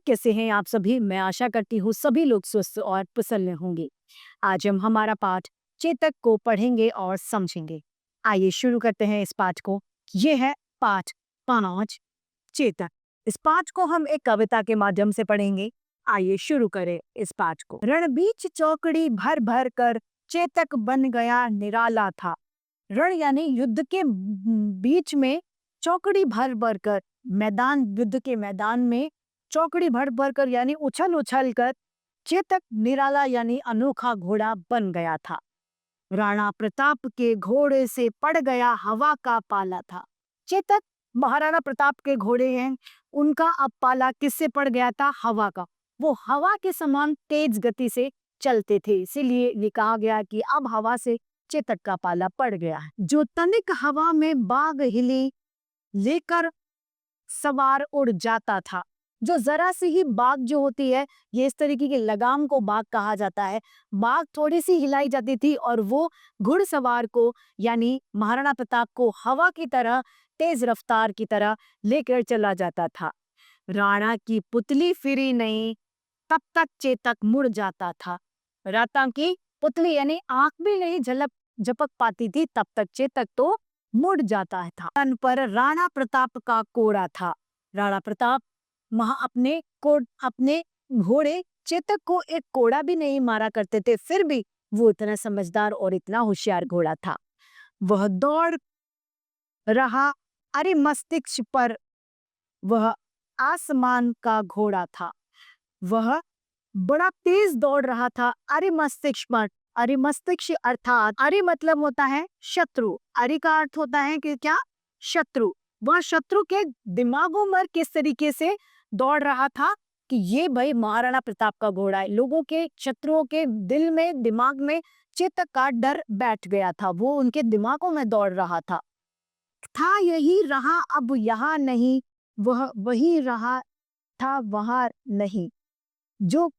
कैसे हैं आप सभी? मैं आशा करती हूँ सभी लोग स्वस्थ और प्रसन्न होंगे। आज हम हमारा पाठ चेतक को पढ़ेंगे और समझेंगे। आइए शुरू करते हैं इस पाठ को। ये है पाठ 5 चेतक। इस पाठ को हम एक कविता के माध्यम से पढ़ेंगे। आइए शुरू करें इस पाठ को। रण बीच चौकड़ी भर भर कर चेतक बन गया निराला था। रण यानी युद्ध के बीच में चौकड़ी भर भर कर मैदान, युद्ध के मैदान में चौकड़ी भर भर कर यानी उछल उछल कर चेतक निराला यानी अनोखा घोड़ा बन गया था। राणा प्रताप के घोड़े से पड़ गया हवा का पाला था। चेतक महाराणा प्रताप के घोड़े हैं, उनका अब पाला किससे पड़ गया था? हवा का। वो हवा के समान तेज गति से चलते थे, इसीलिए ये कहा गया कि अब हवा से चेतक का पाला पड़ गया है। जो तनिक हवा में बाग हिली लेकर सवार उड़ जाता था। जो जरा सी ही बाग जो होती है, ये इस तरीके की लगाम को बाग कहा जाता है। बाग थोड़ी सी हिलाई जाती थी और वो घुड़सवार को यानी महाराणा प्रताप को हवा की तरह, तेज रफ्तार की तरह लेकर चला जाता था। राणा की पुतली फिरी नहीं, तब तक चेतक मुड़ जाता था। राता की पुतली यानी आंख भी नहीं झपक पाती थी, तब तक चेतक तो मुड़ जाता था। तन पर राणा प्रताप का कोड़ा था। राणा प्रताप अपने घोड़े चेतक को एक कोड़ा भी नहीं मारा करते थे, फिर भी वो इतना समझदार और इतना होशियार घोड़ा था। वह दौड़ रहा अरे मस्तिष्क पर, वह आसमान का घोड़ा था। वह बड़ा तेज दौड़ रहा था अरे मस्तिष्क पर। अरे मस्तिष्क अर्थात अरे मतलब होता है शत्रु। अरे का अर्थ होता है कि क्या? शत्रु। वह शत्रु के दिमागों में किस तरीके से दौड़ रहा था कि ये भाई महाराणा प्रताप का घोड़ा है। लोगों के, शत्रुओं के दिल में, दिमाग में चेतक का डर बैठ गया था, वो उनके दिमागों में दौड़ रहा था यही रहा अब यहाँ नहीं, वह वही रहा था वहां नहीं। जो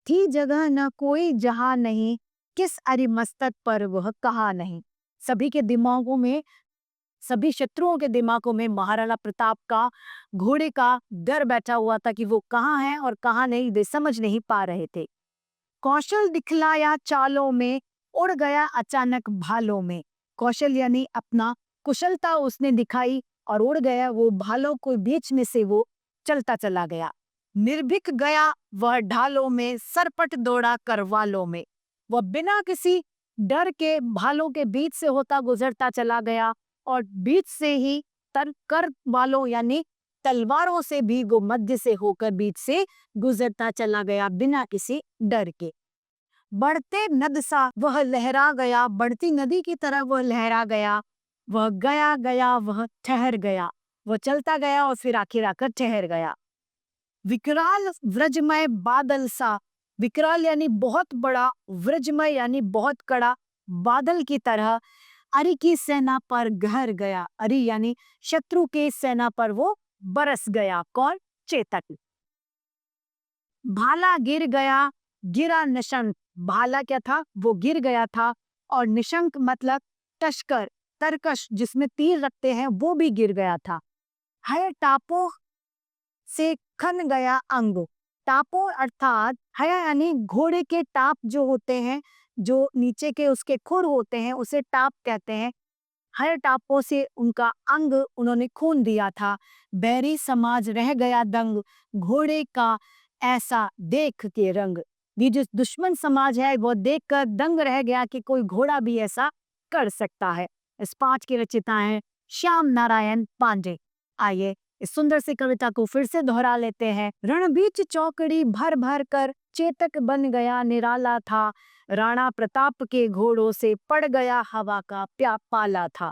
थी जगह न कोई जहां नहीं, किस अरि मस्तक पर वह कहा नहीं। सभी के दिमागों में, सभी शत्रुओं के दिमागों में महाराणा प्रताप का घोड़े का डर बैठा हुआ था कि वो कहाँ है और कहाँ नहीं, वे समझ नहीं पा रहे थे। कौशल दिखलाया चालों में, उड़ गया अचानक भालों में। कौशल यानी अपना कुशलता उसने दिखाई और उड़ गया, वो भालों के बीच में से वो चलता चला गया। निर्भीक गया वह ढालों में, सरपट दौड़ा करवालों में। वह बिना किसी डर के भालों के बीच से होता गुजरता चला गया और बीच से ही कर वालों यानी तलवारों से भी वो मध्य से होकर बीच से गुजरता चला गया बिना किसी डर के। बढ़ते नद सा वह लहरा गया, बढ़ती नदी की तरह वह लहरा गया। वह गया गया वह ठहर गया, वह चलता गया और फिर आखिर आकर ठहर गया। विकराल व्रजमय बादल सा, विकराल यानी बहुत बड़ा, व्रजमय यानी बहुत कड़ा, बादल की तरह अरि की सेना पर गहर गया। अरि यानी शत्रु के सेना पर वो बरस गया। कौन? चेतक। भाला गिर गया, गिरा निशंक। भाला क्या था? वो गिर गया था। और निशंक मतलब तस्कर, तरकश जिसमें तीर रखते हैं, वो भी गिर गया था। है टापो से खन गया अंग। टापो अर्थात हया यानी घोड़े के टाप जो होते हैं, जो नीचे के उसके खुर होते हैं, उसे टाप कहते हैं। हर टापों से उनका अंग उन्होंने खून दिया था। बैरी समाज रह गया दंग, घोड़े का ऐसा देख के रंग। ये जो दुश्मन समाज है वो देखकर दंग रह गया कि कोई घोड़ा भी ऐसा कर सकता है। इस पाठ के रचयिता हैं श्याम नारायण पांडे। आइए इस सुंदर सी कविता को फिर से दोहरा लेते हैं। रणबीच चौकड़ी भर भर कर चेतक बन गया निराला था। राणा प्रताप के घोड़ों से पड़ गया हवा का पाला था।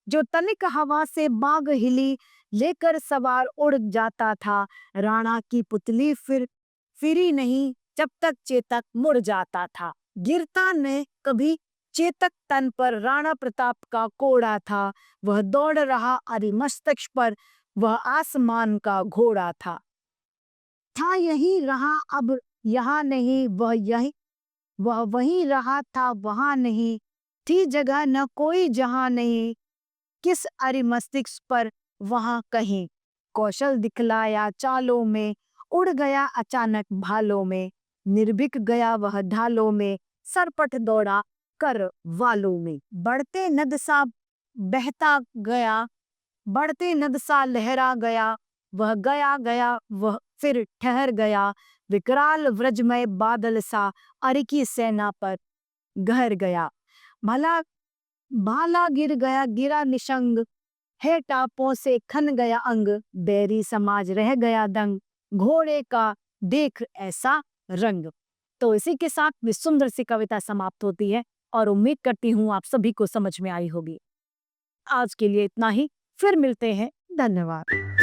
जो तनिक हवा से बाग हिली लेकर सवार उड़ जाता था। राणा की पुतली फिरी नहीं, जब तक चेतक मुड़ जाता था। गिरता ने कभी चेतक तन पर राणा प्रताप का कोड़ा था। वह दौड़ रहा अरि मस्तक पर, वह आसमान का घोड़ा था यही रहा अब यहाँ नहीं, वह वही रहा था वहां नहीं। थी जगह न कोई जहां नहीं, किस अरि मस्तिष्क पर वहां कहीं। कौशल दिखलाया चालों में, उड़ गया अचानक भालों में, निर्भीक गया वह ढालों में, सरपट दौड़ा कर वालों में। बढ़ते नद सा बहता गया, बढ़ते नद सा लहरा गया, वह गया गया वह फिर ठहर गया, विकराल व्रजमय बादल सा अरिकी सेना पर गहर गया। भला भाला गिर गया गिरा निशंग, है टापों से खन गया अंग, बैरी समाज रह गया दंग, घोड़े का देख ऐसा रंग। तो इसी के साथ भी सुंदर सी कविता समाप्त होती है और उम्मीद करती हूँ आप सभी को समझ में आई होगी। आज के लिए इतना ही, फिर मिलते हैं। धन्यवाद।